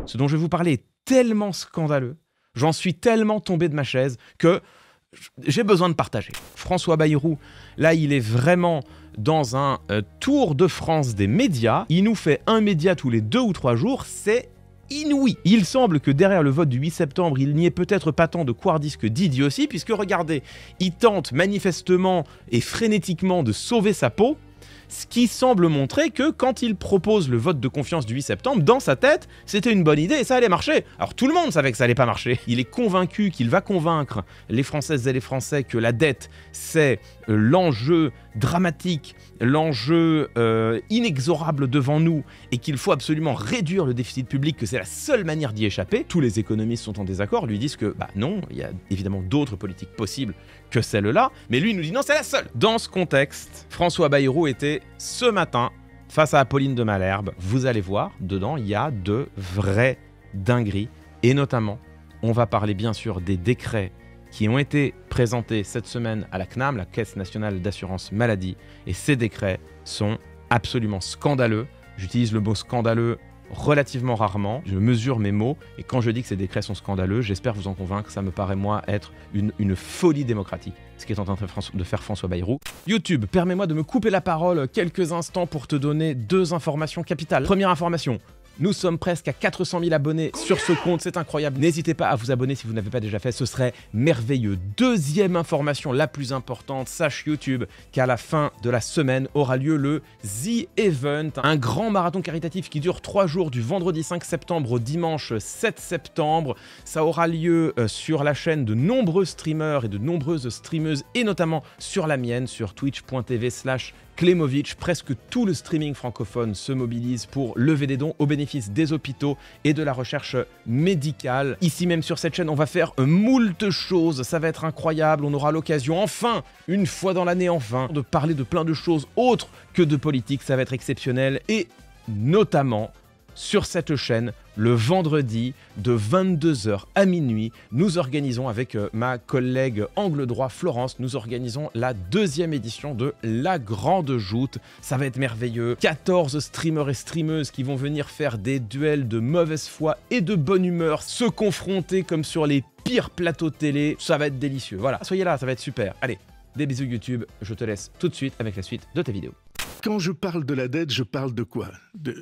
Ce dont je vais vous parler est tellement scandaleux, j'en suis tellement tombé de ma chaise que j'ai besoin de partager. François Bayrou, là, il est vraiment dans un tour de France des médias. Il nous fait un média tous les 2 ou 3 jours, c'est inouï. Il semble que derrière le vote du 8 septembre, il n'y ait peut-être pas tant de couardistes que d'idiotie, puisque regardez, il tente manifestement et frénétiquement de sauver sa peau, ce qui semble montrer que quand il propose le vote de confiance du 8 septembre, dans sa tête, c'était une bonne idée et ça allait marcher. Alors tout le monde savait que ça allait pas marcher. Il est convaincu qu'il va convaincre les Françaises et les Français que la dette, c'est l'enjeu dramatique, l'enjeu inexorable devant nous et qu'il faut absolument réduire le déficit public, que c'est la seule manière d'y échapper. Tous les économistes sont en désaccord, lui disent que bah non, il y a évidemment d'autres politiques possibles que celle-là, mais lui il nous dit non, c'est la seule. Dans ce contexte, François Bayrou était ce matin face à Apolline de Malherbe. Vous allez voir, dedans il y a de vraies dingueries et notamment, on va parler bien sûr des décrets qui ont été présentés cette semaine à la CNAM, la Caisse nationale d'assurance maladie, et ces décrets sont absolument scandaleux. J'utilise le mot scandaleux relativement rarement, je mesure mes mots, et quand je dis que ces décrets sont scandaleux, j'espère vous en convaincre, ça me paraît moi être une folie démocratique, ce qui est en train de faire François Bayrou. YouTube, permets-moi de me couper la parole quelques instants pour te donner 2 informations capitales. Première information, nous sommes presque à 400 000 abonnés sur ce compte, c'est incroyable. N'hésitez pas à vous abonner si vous n'avez pas déjà fait, ce serait merveilleux. Deuxième information la plus importante, sache YouTube qu'à la fin de la semaine aura lieu le The Event, un grand marathon caritatif qui dure 3 jours du vendredi 5 septembre au dimanche 7 septembre. Ça aura lieu sur la chaîne de nombreux streamers et de nombreuses streameuses et notamment sur la mienne, sur twitch.tv/Klemovic. Presque tout le streaming francophone se mobilise pour lever des dons au bénéfice des hôpitaux et de la recherche médicale. Ici même sur cette chaîne, on va faire moult choses, ça va être incroyable, on aura l'occasion enfin, une fois dans l'année enfin, de parler de plein de choses autres que de politique, ça va être exceptionnel et notamment sur cette chaîne, le vendredi de 22h à minuit, nous organisons avec ma collègue Angle Droit Florence, nous organisons la 2e édition de La Grande Joute. Ça va être merveilleux. 14 streamers et streameuses qui vont venir faire des duels de mauvaise foi et de bonne humeur, se confronter comme sur les pires plateaux de télé. Ça va être délicieux. Voilà, soyez là, ça va être super. Allez, des bisous YouTube, je te laisse tout de suite avec la suite de ta vidéo. Quand je parle de la dette, je parle de quoi?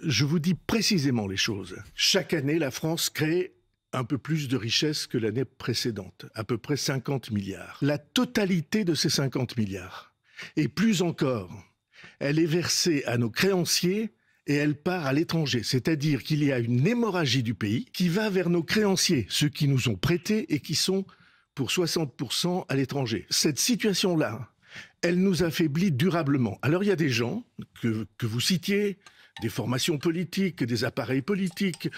Je vous dis précisément les choses. Chaque année, la France crée un peu plus de richesses que l'année précédente, à peu près 50 milliards. La totalité de ces 50 milliards, et plus encore, elle est versée à nos créanciers et elle part à l'étranger. C'est-à-dire qu'il y a une hémorragie du pays qui va vers nos créanciers, ceux qui nous ont prêté et qui sont pour 60% à l'étranger. Cette situation-là, elle nous affaiblit durablement. Alors il y a des gens que vous citiez, des formations politiques, des appareils politiques,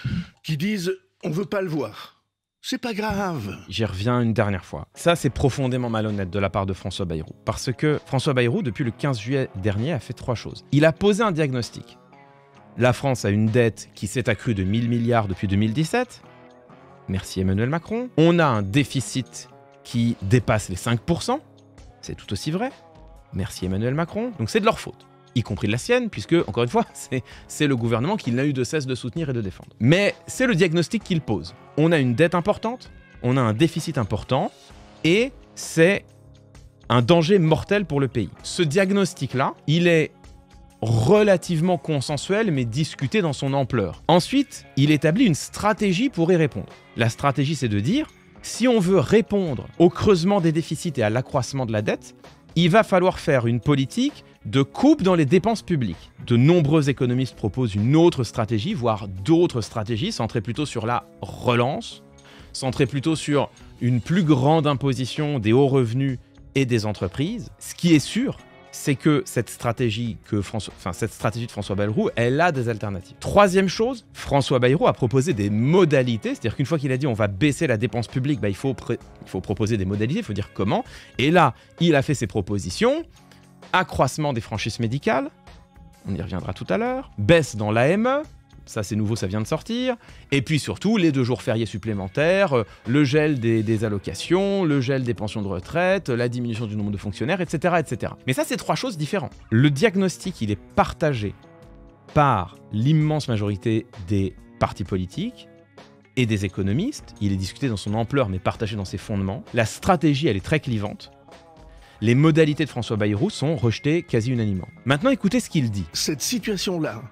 qui disent « on veut pas le voir ». C'est pas grave. J'y reviens une dernière fois. Ça, c'est profondément malhonnête de la part de François Bayrou. Parce que François Bayrou, depuis le 15 juillet dernier, a fait 3 choses. Il a posé un diagnostic. La France a une dette qui s'est accrue de 1000 milliards depuis 2017. Merci Emmanuel Macron. On a un déficit qui dépasse les 5%. C'est tout aussi vrai. Merci Emmanuel Macron. Donc c'est de leur faute, y compris de la sienne, puisque, encore une fois, c'est le gouvernement qui n'a eu de cesse de soutenir et de défendre. Mais c'est le diagnostic qu'il pose. On a une dette importante, on a un déficit important, et c'est un danger mortel pour le pays. Ce diagnostic-là, il est relativement consensuel, mais discuté dans son ampleur. Ensuite, il établit une stratégie pour y répondre. La stratégie, c'est de dire, si on veut répondre au creusement des déficits et à l'accroissement de la dette, il va falloir faire une politique de coupe dans les dépenses publiques. De nombreux économistes proposent une autre stratégie, voire d'autres stratégies, centrées plutôt sur la relance, centrées plutôt sur une plus grande imposition des hauts revenus et des entreprises. Ce qui est sûr, c'est que cette stratégie de François Bayrou, elle a des alternatives. Troisième chose, François Bayrou a proposé des modalités, c'est-à-dire qu'une fois qu'il a dit on va baisser la dépense publique, bah, il faut proposer des modalités, il faut dire comment. Et là, il a fait ses propositions, accroissement des franchises médicales, on y reviendra tout à l'heure, baisse dans l'AME, ça c'est nouveau, ça vient de sortir, et puis surtout les 2 jours fériés supplémentaires, le gel des allocations, le gel des pensions de retraite, la diminution du nombre de fonctionnaires, etc. etc. Mais ça c'est 3 choses différentes. Le diagnostic, il est partagé par l'immense majorité des partis politiques, et des économistes. Il est discuté dans son ampleur mais partagé dans ses fondements. La stratégie, elle est très clivante. Les modalités de François Bayrou sont rejetées quasi unanimement. Maintenant, écoutez ce qu'il dit. Cette situation-là,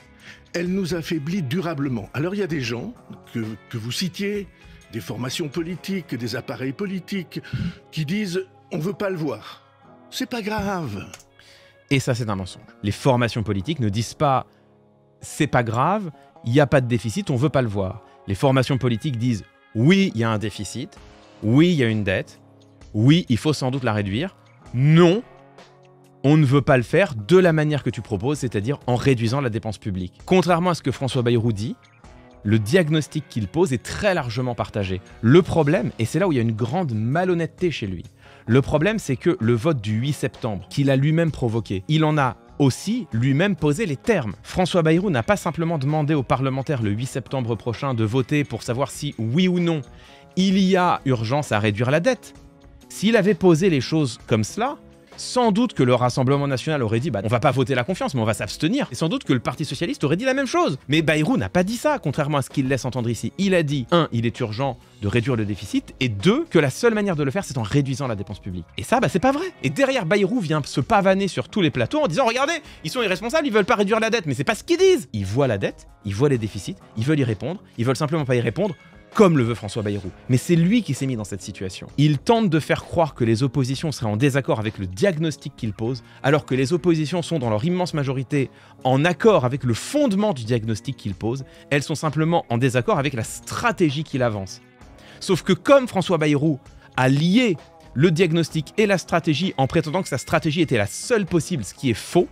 elle nous affaiblit durablement. Alors il y a des gens que vous citiez, des formations politiques, des appareils politiques, qui disent « on veut pas le voir ». C'est pas grave. Et ça, c'est un mensonge. Les formations politiques ne disent pas « c'est pas grave, il n'y a pas de déficit, on veut pas le voir ». Les formations politiques disent « oui, il y a un déficit, oui, il y a une dette, oui, il faut sans doute la réduire, non, on ne veut pas le faire de la manière que tu proposes, c'est-à-dire en réduisant la dépense publique ». Contrairement à ce que François Bayrou dit, le diagnostic qu'il pose est très largement partagé. Le problème, et c'est là où il y a une grande malhonnêteté chez lui, le problème c'est que le vote du 8 septembre, qu'il a lui-même provoqué, il en a aussi lui-même posé les termes. François Bayrou n'a pas simplement demandé aux parlementaires le 8 septembre prochain de voter pour savoir si, oui ou non, il y a urgence à réduire la dette. S'il avait posé les choses comme cela, sans doute que le Rassemblement national aurait dit on va pas voter la confiance, mais on va s'abstenir. Et sans doute que le Parti socialiste aurait dit la même chose. Mais Bayrou n'a pas dit ça, contrairement à ce qu'il laisse entendre ici. Il a dit 1. Il est urgent de réduire le déficit, et 2. Que la seule manière de le faire, c'est en réduisant la dépense publique. Et ça, c'est pas vrai. Et derrière, Bayrou vient se pavaner sur tous les plateaux en disant regardez, ils sont irresponsables, ils veulent pas réduire la dette. Mais c'est pas ce qu'ils disent. Ils voient la dette, ils voient les déficits, ils veulent y répondre, ils veulent simplement pas y répondre comme le veut François Bayrou. Mais c'est lui qui s'est mis dans cette situation. Il tente de faire croire que les oppositions seraient en désaccord avec le diagnostic qu'il pose, alors que les oppositions sont dans leur immense majorité en accord avec le fondement du diagnostic qu'il pose, elles sont simplement en désaccord avec la stratégie qu'il avance. Sauf que comme François Bayrou a lié le diagnostic et la stratégie en prétendant que sa stratégie était la seule possible, ce qui est faux,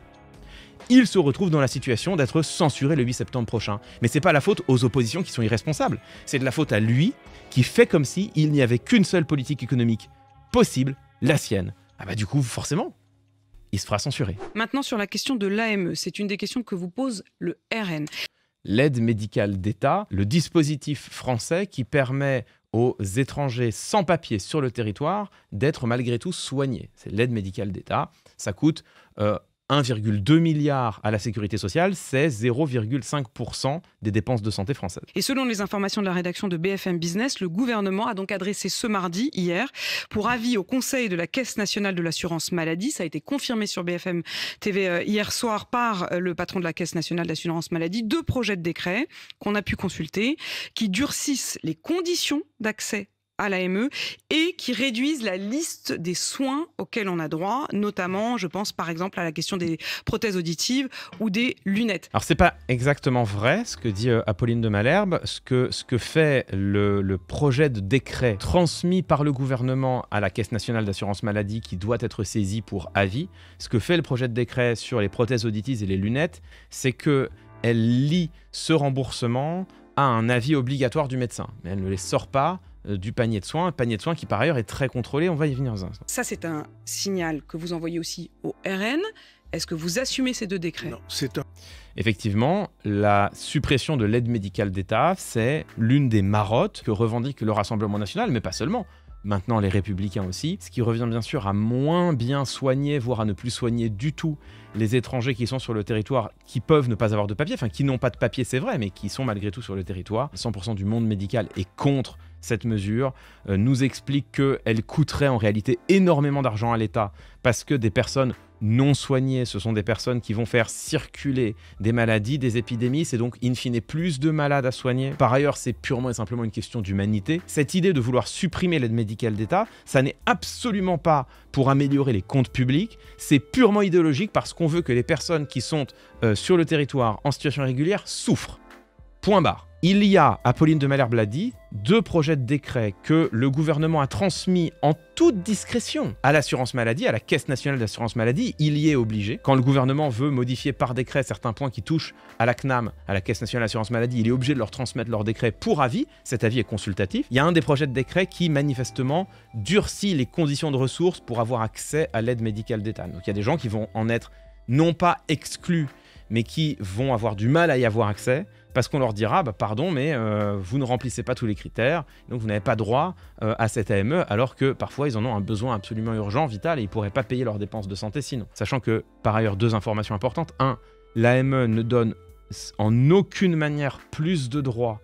il se retrouve dans la situation d'être censuré le 8 septembre prochain. Mais c'est pas la faute aux oppositions qui sont irresponsables, c'est de la faute à lui qui fait comme si il n'y avait qu'une seule politique économique possible, la sienne. Du coup, forcément, il se fera censurer. Maintenant, sur la question de l'AME, c'est une des questions que vous pose le RN. L'aide médicale d'État, le dispositif français qui permet aux étrangers sans papier sur le territoire d'être malgré tout soignés. C'est l'aide médicale d'État. Ça coûte 1,2 milliard à la sécurité sociale, c'est 0,5% des dépenses de santé françaises. Et selon les informations de la rédaction de BFM Business, le gouvernement a donc adressé ce mardi, hier, pour avis au Conseil de la Caisse nationale de l'assurance maladie. Ça a été confirmé sur BFM TV hier soir par le patron de la Caisse nationale d'assurance maladie. 2 projets de décret qu'on a pu consulter qui durcissent les conditions d'accès à l'AME et qui réduisent la liste des soins auxquels on a droit, notamment, je pense par exemple à la question des prothèses auditives ou des lunettes. Alors c'est pas exactement vrai ce que dit Apolline de Malherbe. Ce que fait le projet de décret transmis par le gouvernement à la Caisse nationale d'assurance maladie qui doit être saisie pour avis, ce que fait le projet de décret sur les prothèses auditives et les lunettes, c'est qu'elle lie ce remboursement à un avis obligatoire du médecin. Mais elle ne les sort pas du panier de soins, un panier de soins qui par ailleurs est très contrôlé, on va y venir dans un instant. Ça c'est un signal que vous envoyez aussi au RN. Est-ce que vous assumez ces 2 décrets? Non, c'est un... Effectivement, la suppression de l'aide médicale d'État, c'est l'une des marottes que revendique le Rassemblement national, mais pas seulement. Maintenant les Républicains aussi, ce qui revient bien sûr à moins bien soigner, voire à ne plus soigner du tout les étrangers qui sont sur le territoire, qui peuvent ne pas avoir de papier, enfin qui n'ont pas de papier c'est vrai, mais qui sont malgré tout sur le territoire. 100% du monde médical est contre cette mesure, nous explique qu'elle coûterait en réalité énormément d'argent à l'État, parce que des personnes non soignées, ce sont des personnes qui vont faire circuler des maladies, des épidémies, c'est donc in fine plus de malades à soigner. Par ailleurs, c'est purement et simplement une question d'humanité. Cette idée de vouloir supprimer l'aide médicale d'État, ça n'est absolument pas pour améliorer les comptes publics, c'est purement idéologique parce qu'on veut que les personnes qui sont sur le territoire en situation irrégulière souffrent. Point barre. Il y a, Apolline de Malherbe l'a dit, 2 projets de décret que le gouvernement a transmis en toute discrétion à l'assurance maladie, à la Caisse nationale d'assurance maladie. Il y est obligé. Quand le gouvernement veut modifier par décret certains points qui touchent à la CNAM, à la Caisse nationale d'assurance maladie, il est obligé de leur transmettre leur décret pour avis. Cet avis est consultatif. Il y a un des projets de décret qui, manifestement, durcit les conditions de ressources pour avoir accès à l'aide médicale d'État. Donc il y a des gens qui vont en être non pas exclus, mais qui vont avoir du mal à y avoir accès, parce qu'on leur dira pardon, mais vous ne remplissez pas tous les critères, donc vous n'avez pas droit à cette AME, alors que parfois ils en ont un besoin absolument urgent, vital, et ils ne pourraient pas payer leurs dépenses de santé sinon. Sachant que, par ailleurs, 2 informations importantes. 1, l'AME ne donne en aucune manière plus de droits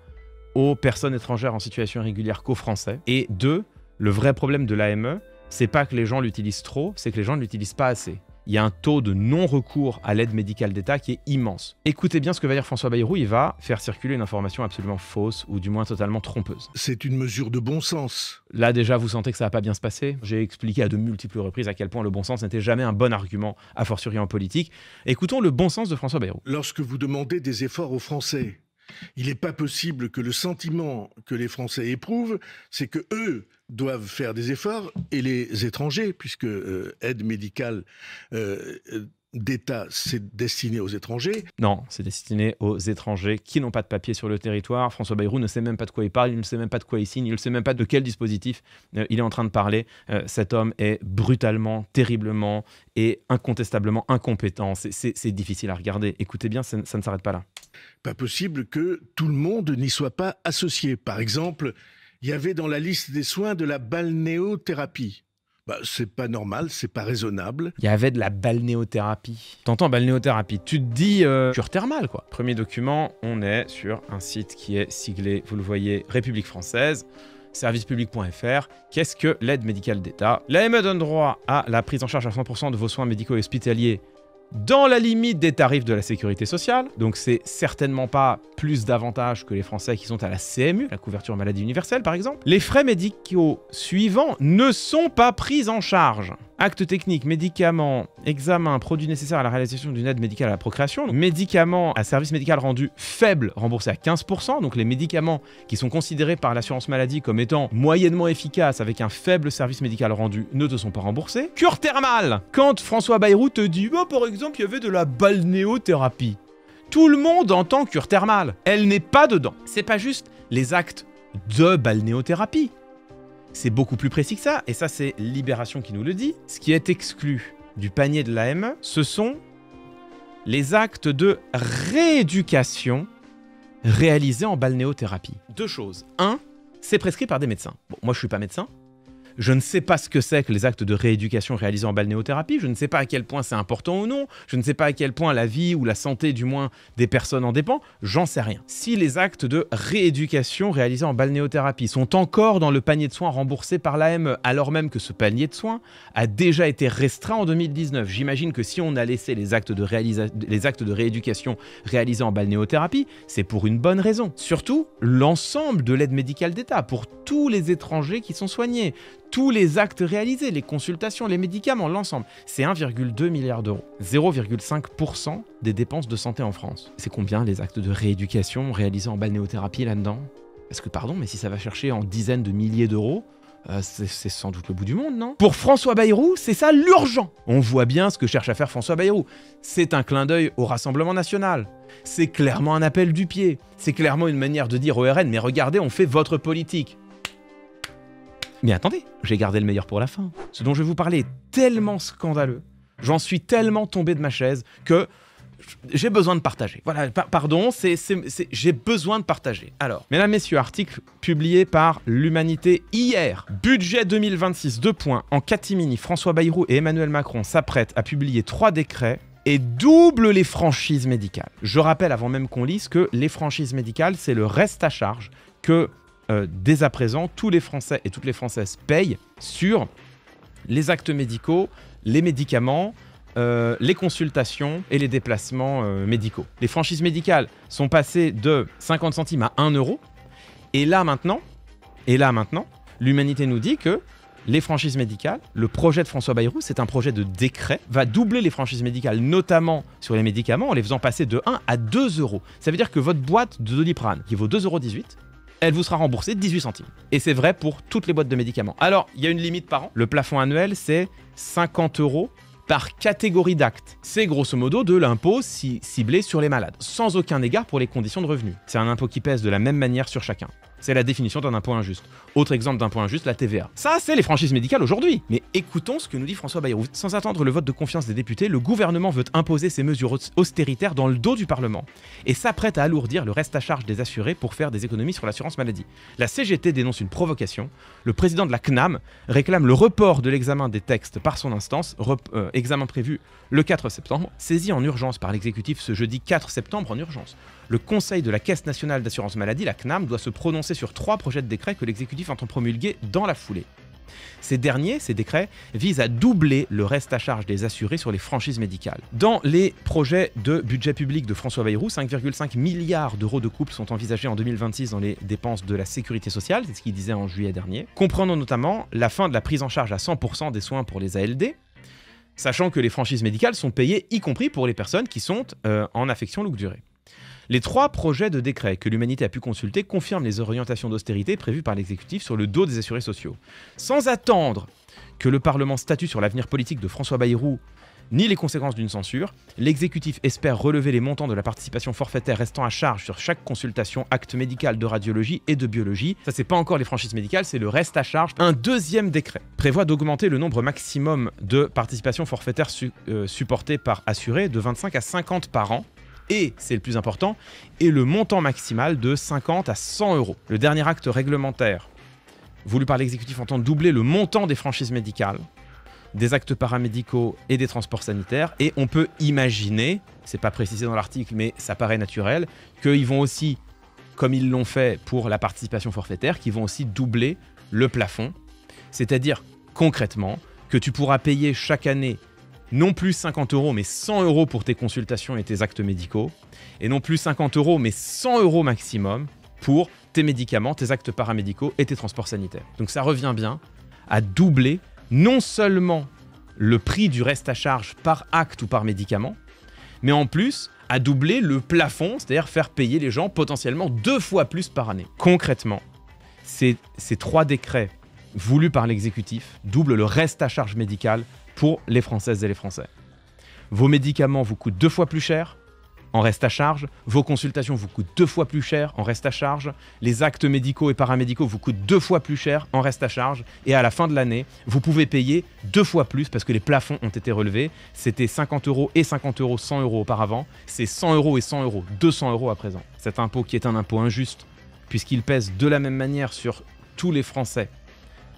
aux personnes étrangères en situation irrégulière qu'aux Français. Et 2, le vrai problème de l'AME, c'est pas que les gens l'utilisent trop, c'est que les gens ne l'utilisent pas assez. Il y a un taux de non-recours à l'aide médicale d'État qui est immense. Écoutez bien ce que va dire François Bayrou, il va faire circuler une information absolument fausse ou du moins totalement trompeuse. C'est une mesure de bon sens. Là déjà, vous sentez que ça va pas bien se passer. J'ai expliqué à de multiples reprises à quel point le bon sens n'était jamais un bon argument, a fortiori en politique. Écoutons le bon sens de François Bayrou. Lorsque vous demandez des efforts aux Français, il n'est pas possible que le sentiment que les Français éprouvent, c'est que eux doivent faire des efforts et les étrangers, puisque aide médicale d'État, c'est destiné aux étrangers. Non, c'est destiné aux étrangers qui n'ont pas de papier sur le territoire. François Bayrou ne sait même pas de quoi il parle, il ne sait même pas de quoi il signe, il ne sait même pas de quel dispositif il est en train de parler. Cet homme est brutalement, terriblement et incontestablement incompétent. C'est difficile à regarder. Écoutez bien, ça ne s'arrête pas là. Pas possible que tout le monde n'y soit pas associé. Par exemple, il y avait dans la liste des soins de la balnéothérapie. C'est pas normal, c'est pas raisonnable. Il y avait de la balnéothérapie. T'entends balnéothérapie, tu te dis cure thermale quoi. Premier document, on est sur un site qui est siglé, vous le voyez, République française, servicepublic.fr. Qu'est-ce que l'aide médicale d'État? L'AME donne droit à la prise en charge à 100% de vos soins médicaux et hospitaliers dans la limite des tarifs de la sécurité sociale. Donc c'est certainement pas plus d'avantages que les Français qui sont à la CMU, la couverture maladie universelle par exemple. Les frais médicaux suivants ne sont pas pris en charge. Actes techniques, médicaments, examens, produits nécessaires à la réalisation d'une aide médicale à la procréation, donc médicaments à service médical rendu faible remboursés à 15%, donc les médicaments qui sont considérés par l'assurance maladie comme étant moyennement efficaces avec un faible service médical rendu ne te sont pas remboursés. Cure thermale, quand François Bayrou te dit par exemple il y avait de la balnéothérapie, tout le monde entend cure thermale, elle n'est pas dedans. C'est pas juste les actes de balnéothérapie. C'est beaucoup plus précis que ça, et ça c'est Libération qui nous le dit. Ce qui est exclu du panier de l'AME, ce sont les actes de rééducation réalisés en balnéothérapie. Deux choses. Un, c'est prescrit par des médecins. Bon, moi je suis pas médecin. Je ne sais pas ce que c'est que les actes de rééducation réalisés en balnéothérapie, je ne sais pas à quel point c'est important ou non, je ne sais pas à quel point la vie ou la santé du moins des personnes en dépend, j'en sais rien. Si les actes de rééducation réalisés en balnéothérapie sont encore dans le panier de soins remboursé par l'AME, alors même que ce panier de soins a déjà été restreint en 2019, j'imagine que si on a laissé les actes de rééducation réalisés en balnéothérapie, c'est pour une bonne raison. Surtout, l'ensemble de l'aide médicale d'État, pour tous les étrangers qui sont soignés, tous les actes réalisés, les consultations, les médicaments, l'ensemble, c'est 1,2 milliard d'euros. 0,5% des dépenses de santé en France. C'est combien les actes de rééducation réalisés en balnéothérapie là-dedans? Parce que pardon, mais si ça va chercher en dizaines de milliers d'euros, c'est sans doute le bout du monde, non? Pour François Bayrou, c'est ça l'urgent. On voit bien ce que cherche à faire François Bayrou. C'est un clin d'œil au Rassemblement national. C'est clairement un appel du pied. C'est clairement une manière de dire au RN, mais regardez, on fait votre politique. Mais attendez, j'ai gardé le meilleur pour la fin. Ce dont je vais vous parler est tellement scandaleux, j'en suis tellement tombé de ma chaise que j'ai besoin de partager. Voilà, pardon, j'ai besoin de partager. Alors, mesdames, messieurs, article publié par l'Humanité hier. Budget 2026, 2 points. En catimini, François Bayrou et Emmanuel Macron s'apprêtent à publier 3 décrets et doublent les franchises médicales. Je rappelle, avant même qu'on lise, que les franchises médicales, c'est le reste à charge que dès à présent, tous les Français et toutes les Françaises payent sur les actes médicaux, les médicaments, les consultations et les déplacements médicaux. Les franchises médicales sont passées de 50 centimes à 1 euro. Et là maintenant, l'Humanité nous dit que les franchises médicales, le projet de François Bayrou, c'est un projet de décret, va doubler les franchises médicales, notamment sur les médicaments, en les faisant passer de 1 à 2 euros. Ça veut dire que votre boîte de Doliprane, qui vaut 2,18 €, elle vous sera remboursée 18 centimes. Et c'est vrai pour toutes les boîtes de médicaments. Alors, il y a une limite par an. Le plafond annuel, c'est 50 € par catégorie d'actes. C'est grosso modo de l'impôt ciblé sur les malades, sans aucun égard pour les conditions de revenus. C'est un impôt qui pèse de la même manière sur chacun. C'est la définition d'un impôt injuste. Autre exemple d'impôt injuste, la TVA. Ça, c'est les franchises médicales aujourd'hui. Mais écoutons ce que nous dit François Bayrou. Sans attendre le vote de confiance des députés, le gouvernement veut imposer ces mesures austéritaires dans le dos du Parlement et s'apprête à alourdir le reste à charge des assurés pour faire des économies sur l'assurance maladie. La CGT dénonce une provocation. Le président de la CNAM réclame le report de l'examen des textes par son instance, examen prévu le 4 septembre, saisi en urgence par l'exécutif ce jeudi 4 septembre en urgence. le Conseil de la Caisse nationale d'assurance maladie, la CNAM, doit se prononcer sur 3 projets de décret que l'exécutif entend promulguer dans la foulée. Ces décrets, visent à doubler le reste à charge des assurés sur les franchises médicales. Dans les projets de budget public de François Bayrou, 5,5 milliards d'euros de coupes sont envisagés en 2026 dans les dépenses de la sécurité sociale, c'est ce qu'il disait en juillet dernier, comprenant notamment la fin de la prise en charge à 100% des soins pour les ALD, sachant que les franchises médicales sont payées, y compris pour les personnes qui sont en affection longue durée. Les 3 projets de décret que l'humanité a pu consulter confirment les orientations d'austérité prévues par l'exécutif sur le dos des assurés sociaux. Sans attendre que le Parlement statue sur l'avenir politique de François Bayrou ni les conséquences d'une censure, l'exécutif espère relever les montants de la participation forfaitaire restant à charge sur chaque consultation, acte médical de radiologie et de biologie. Ça, c'est pas encore les franchises médicales, c'est le reste à charge. Un 2e décret prévoit d'augmenter le nombre maximum de participations forfaitaires supportées par assuré de 25 à 50 par an. Et, c'est le plus important, et le montant maximal de 50 à 100 euros. Le dernier acte réglementaire voulu par l'exécutif entend doubler le montant des franchises médicales, des actes paramédicaux et des transports sanitaires. Et on peut imaginer, c'est pas précisé dans l'article, mais ça paraît naturel, qu'ils vont aussi, comme ils l'ont fait pour la participation forfaitaire, qu'ils vont aussi doubler le plafond. C'est-à-dire, concrètement, que tu pourras payer chaque année non plus 50 euros, mais 100 euros pour tes consultations et tes actes médicaux, et non plus 50 euros, mais 100 euros maximum pour tes médicaments, tes actes paramédicaux et tes transports sanitaires. Donc ça revient bien à doubler non seulement le prix du reste à charge par acte ou par médicament, mais en plus à doubler le plafond, c'est-à-dire faire payer les gens potentiellement 2 fois plus par année. Concrètement, ces 3 décrets voulus par l'exécutif doublent le reste à charge médical pour les Françaises et les Français. Vos médicaments vous coûtent 2 fois plus cher en reste à charge, vos consultations vous coûtent 2 fois plus cher en reste à charge, les actes médicaux et paramédicaux vous coûtent 2 fois plus cher en reste à charge, et à la fin de l'année, vous pouvez payer 2 fois plus parce que les plafonds ont été relevés. C'était 50 euros et 50 euros, 100 euros auparavant, c'est 100 euros et 100 euros, 200 euros à présent. Cet impôt qui est un impôt injuste, puisqu'il pèse de la même manière sur tous les Français,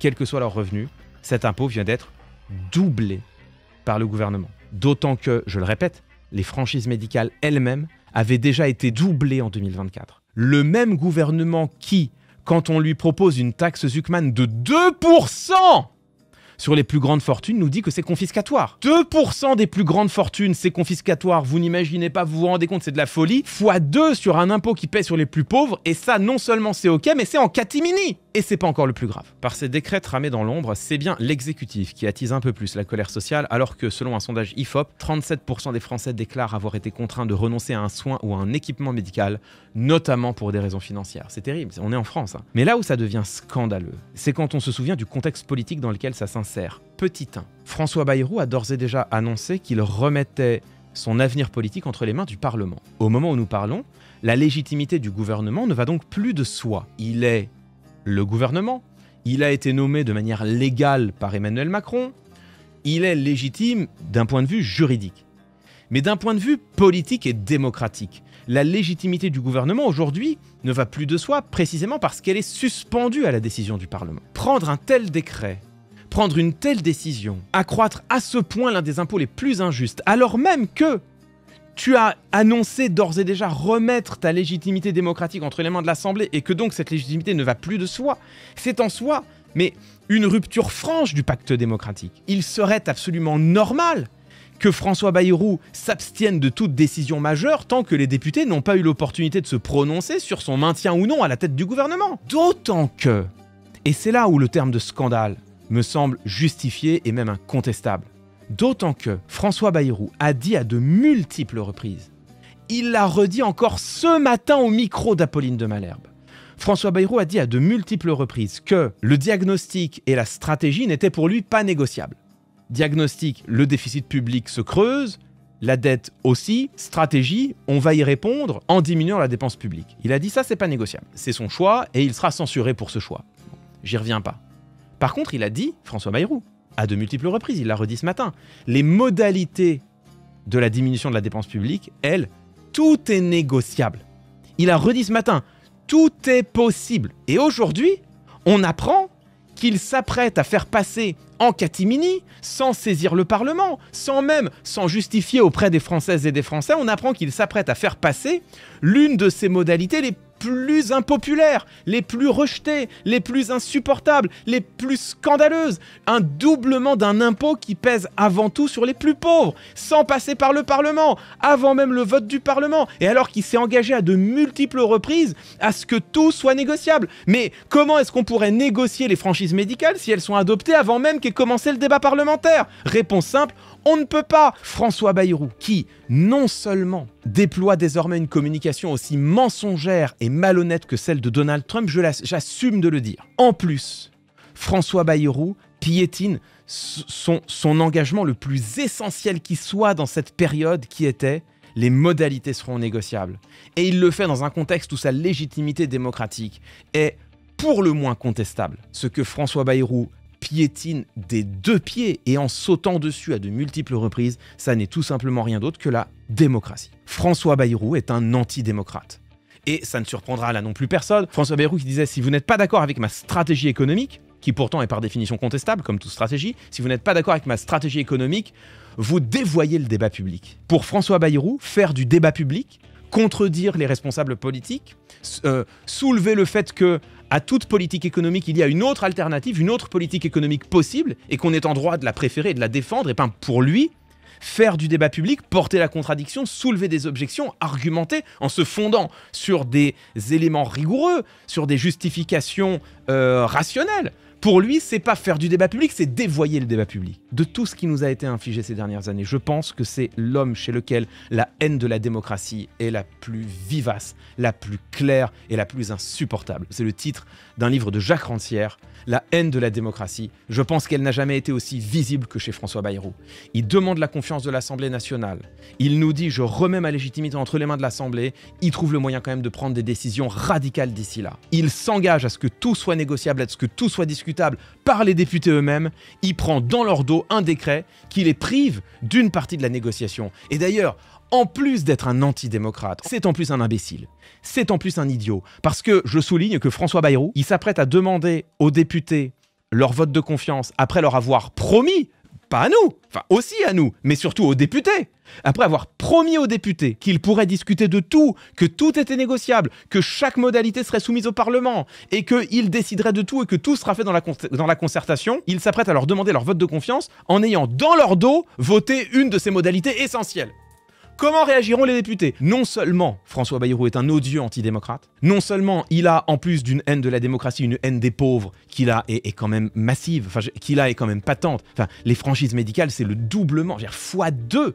quel que soit leur revenu, cet impôt vient d'être doublé par le gouvernement. D'autant que, je le répète, les franchises médicales elles-mêmes avaient déjà été doublées en 2024. Le même gouvernement qui, quand on lui propose une taxe Zuckman de 2% sur les plus grandes fortunes, nous dit que c'est confiscatoire. 2% des plus grandes fortunes, c'est confiscatoire. Vous n'imaginez pas, vous vous rendez compte, c'est de la folie. x2 sur un impôt qui pèse sur les plus pauvres, et ça, non seulement c'est ok, mais c'est en catimini. Et c'est pas encore le plus grave. Par ces décrets tramés dans l'ombre, c'est bien l'exécutif qui attise un peu plus la colère sociale, alors que selon un sondage IFOP, 37% des Français déclarent avoir été contraints de renoncer à un soin ou à un équipement médical, notamment pour des raisons financières. C'est terrible, on est en France. Mais là où ça devient scandaleux, c'est quand on se souvient du contexte politique dans lequel ça s'insère. Petit 1. François Bayrou a d'ores et déjà annoncé qu'il remettait son avenir politique entre les mains du Parlement. Au moment où nous parlons, la légitimité du gouvernement ne va donc plus de soi. Il est le gouvernement, il a été nommé de manière légale par Emmanuel Macron, il est légitime d'un point de vue juridique. Mais d'un point de vue politique et démocratique, la légitimité du gouvernement aujourd'hui ne va plus de soi précisément parce qu'elle est suspendue à la décision du Parlement. Prendre un tel décret, prendre une telle décision, accroître à ce point l'un des impôts les plus injustes, alors même que tu as annoncé d'ores et déjà remettre ta légitimité démocratique entre les mains de l'Assemblée et que donc cette légitimité ne va plus de soi, c'est en soi, mais une rupture franche du pacte démocratique. Il serait absolument normal que François Bayrou s'abstienne de toute décision majeure tant que les députés n'ont pas eu l'opportunité de se prononcer sur son maintien ou non à la tête du gouvernement. D'autant que, et c'est là où le terme de scandale me semble justifié et même incontestable, d'autant que François Bayrou a dit à de multiples reprises, il l'a redit encore ce matin au micro d'Apolline de Malherbe, François Bayrou a dit à de multiples reprises que le diagnostic et la stratégie n'étaient pour lui pas négociables. Diagnostic, le déficit public se creuse, la dette aussi, stratégie, on va y répondre en diminuant la dépense publique. Il a dit ça, c'est pas négociable. C'est son choix et il sera censuré pour ce choix. J'y reviens pas. Par contre, il a dit, François Bayrou, à de multiples reprises, il l'a redit ce matin, les modalités de la diminution de la dépense publique, elles, tout est négociable. Il a redit ce matin, tout est possible. Et aujourd'hui, on apprend qu'il s'apprête à faire passer en catimini, sans saisir le Parlement, sans justifier auprès des Françaises et des Français, on apprend qu'il s'apprête à faire passer l'une de ces modalités les plus impopulaires, les plus rejetées, les plus insupportables, les plus scandaleuses. Un doublement d'un impôt qui pèse avant tout sur les plus pauvres, sans passer par le Parlement, avant même le vote du Parlement, et alors qu'il s'est engagé à de multiples reprises à ce que tout soit négociable. Mais comment est-ce qu'on pourrait négocier les franchises médicales si elles sont adoptées avant même qu'ait commencé le débat parlementaire? Réponse simple, on ne peut pas. François Bayrou, qui non seulement déploie désormais une communication aussi mensongère et malhonnête que celle de Donald Trump, j'assume de le dire. En plus, François Bayrou piétine son engagement le plus essentiel qui soit dans cette période qui était « les modalités seront négociables ». Et il le fait dans un contexte où sa légitimité démocratique est pour le moins contestable. Ce que François Bayrou piétine des deux pieds et en sautant dessus à de multiples reprises, ça n'est tout simplement rien d'autre que la démocratie. François Bayrou est un antidémocrate. Et ça ne surprendra là non plus personne. François Bayrou qui disait « si vous n'êtes pas d'accord avec ma stratégie économique », qui pourtant est par définition contestable, comme toute stratégie, si vous n'êtes pas d'accord avec ma stratégie économique, vous dévoyez le débat public. Pour François Bayrou, faire du débat public, contredire les responsables politiques, soulever le fait que à toute politique économique, il y a une autre alternative, une autre politique économique possible, et qu'on est en droit de la préférer et de la défendre, et bien pour lui, faire du débat public, porter la contradiction, soulever des objections, argumenter en se fondant sur des éléments rigoureux, sur des justifications rationnelles. Pour lui, c'est pas faire du débat public, c'est dévoyer le débat public. De tout ce qui nous a été infligé ces dernières années, je pense que c'est l'homme chez lequel la haine de la démocratie est la plus vivace, la plus claire et la plus insupportable. C'est le titre d'un livre de Jacques Rancière, La haine de la démocratie. Je pense qu'elle n'a jamais été aussi visible que chez François Bayrou. Il demande la confiance de l'Assemblée nationale. Il nous dit « je remets ma légitimité entre les mains de l'Assemblée ». Il trouve le moyen quand même de prendre des décisions radicales d'ici là. Il s'engage à ce que tout soit négociable, à ce que tout soit discutable par les députés eux-mêmes. Il prend dans leur dos un décret qui les prive d'une partie de la négociation. Et d'ailleurs, en plus d'être un antidémocrate, c'est en plus un imbécile. C'est en plus un idiot. Parce que je souligne que François Bayrou, il s'apprête à demander aux députés leur vote de confiance après leur avoir promis, pas à nous, enfin aussi à nous, mais surtout aux députés, après avoir promis aux députés qu'ils pourraient discuter de tout, que tout était négociable, que chaque modalité serait soumise au Parlement et qu'ils décideraient de tout et que tout sera fait dans la concertation, il s'apprête à leur demander leur vote de confiance en ayant dans leur dos voté une de ces modalités essentielles. Comment réagiront les députés? Non seulement François Bayrou est un odieux antidémocrate, non seulement il a, en plus d'une haine de la démocratie, une haine des pauvres qui là est quand même massive, enfin qui là est quand même patente. Enfin, les franchises médicales, c'est le doublement, x2,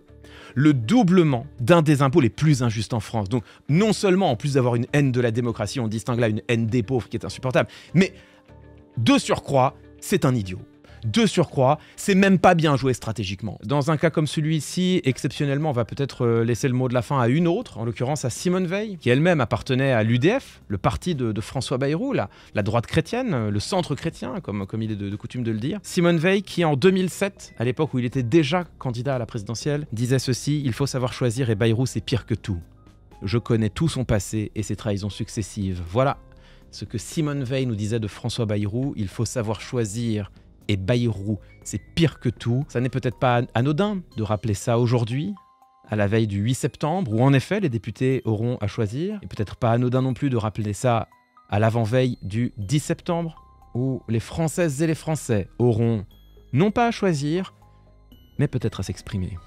le doublement d'un des impôts les plus injustes en France. Donc non seulement en plus d'avoir une haine de la démocratie, on distingue là une haine des pauvres qui est insupportable, mais de surcroît, c'est un idiot. De surcroît, c'est même pas bien joué stratégiquement. Dans un cas comme celui-ci, exceptionnellement, on va peut-être laisser le mot de la fin à une autre, en l'occurrence à Simone Veil, qui elle-même appartenait à l'UDF, le parti de François Bayrou, la droite chrétienne, le centre chrétien, comme il est de coutume de le dire. Simone Veil, qui en 2007, à l'époque où il était déjà candidat à la présidentielle, disait ceci: « Il faut savoir choisir et Bayrou, c'est pire que tout. Je connais tout son passé et ses trahisons successives. » Voilà ce que Simone Veil nous disait de François Bayrou. Il faut savoir choisir et Bayrou, c'est pire que tout. Ça n'est peut-être pas anodin de rappeler ça aujourd'hui, à la veille du 8 septembre, où en effet les députés auront à choisir. Et peut-être pas anodin non plus de rappeler ça à l'avant-veille du 10 septembre, où les Françaises et les Français auront non pas à choisir, mais peut-être à s'exprimer.